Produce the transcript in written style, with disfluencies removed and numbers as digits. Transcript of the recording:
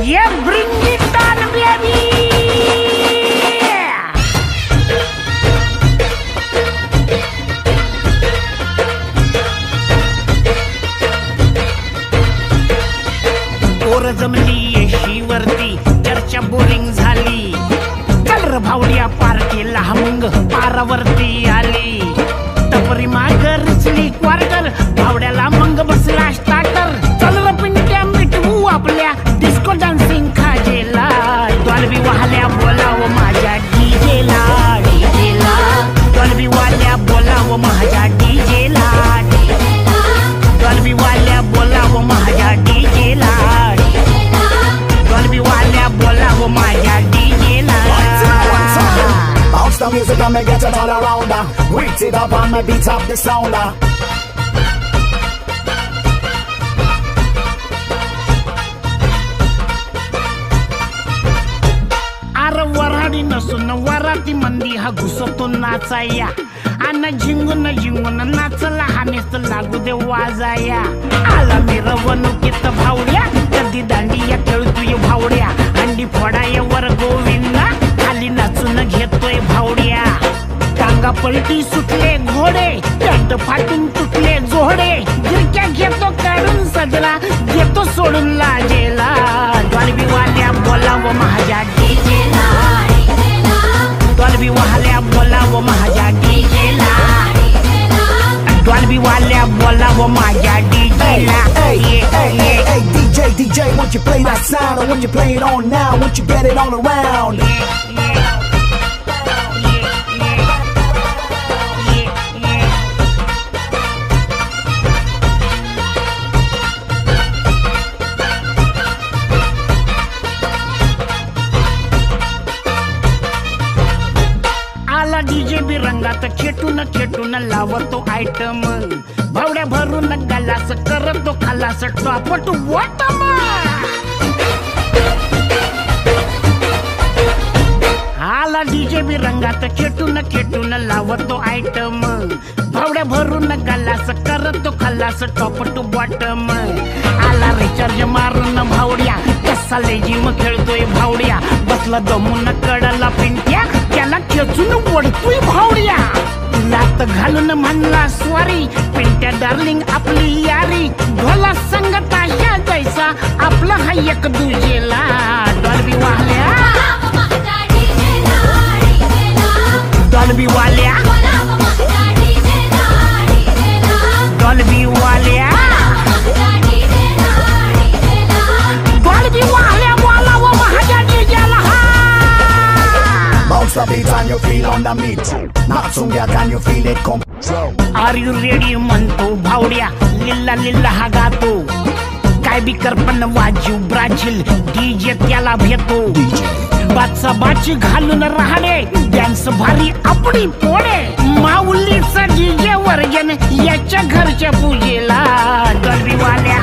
Yeah, bring it on, baby. पोर जमली येशीवरती चर्चा बोरिंग झाली चल र भावड्या पार्टीला मग पारावरती आली टपरी माग रचली क्वार्टर भावड्याला मग बसला स्टार्टर चल र पिंट्या मिटवू आपल्या डिस्को डान्सिंग खाजेला डॉल्बी वाल्या बोलाव माझ्या डीजेला डीजेला डॉल्बी वाल्या बोलाव माझ्या डीजेला डॉल्बी वाल्या बोलाव माझ्या डीजेला डॉल्बी वाल्या बोलाव माझ्या डीजेला Bounce the music and me get it all around her. Wait it up and me beat up the sounder. अरे वराडी नसून वराती मंदी हा घुसतो नाचाया आणि झिंगून झिंगून नाचला हा नेस्त लागू दे वाजाया आला मिरवणुकीत भावड्या कधी दांडिया खेळतोय भावड्या अंडी फोडाय वर गोविंदा खाली नाचून घेतोय भावड्या टांगा पलटी सुटले घोडे पॅन्ट फाटून तुटले जोडे गिरक्या घेतो काढून सदरा घेतो सोडून लाजेला डॉल्बी वाल्या बोलाव माझ्या डीजेला डॉल्बी वाल्या बोलाव माझ्या डीजेला डॉल्बी वाल्या बोलाव माझ्या डीजेला Hey DJ, won't you play that sound? Or won't you play it on now? Won't you get it all around? आला डीजे बी रंगात खेटून खेटून लावतो आयटम भावड्या भरून गलास करतो खालास टॉपट बॉटम आला डीजे बी रंगात खेटून खेटून लावतो आयटम भावड्या भरून गलास करतो खालास टॉपट बॉटम आला रिचार्ज मारून भावड्या कसा लेजिम खेळतोय भावड्या बसला दमून कडला पिंट्या त्याला खेचून ओढतोय भावड्या लात घालून म्हणला स्वारी पिंट्या डार्लिंग आपली यारी ढोला संगत या जायचा आपला हा एक दुजेला डॉल्बी वाल्या डॉल्बी वाल्या डॉल्बी वाल्या डॉल्बी वाल्या बोलाव माझ्या डीजेला Bounce the beat and you feel on the meat. Not so yeah, can you feel it come? Are you ready म्हणतो भावड्या लिल्ला लिल्ला हा गातो काय बी करपण वाजू ब्राझील डीजे त्याला भेटतो बादचा बाची घालून राहणे डान्स भारी आपली पोळे माऊलीचा डीजे वर्जन याच्या घरच्या पूजेला डॉल्बी वाल्या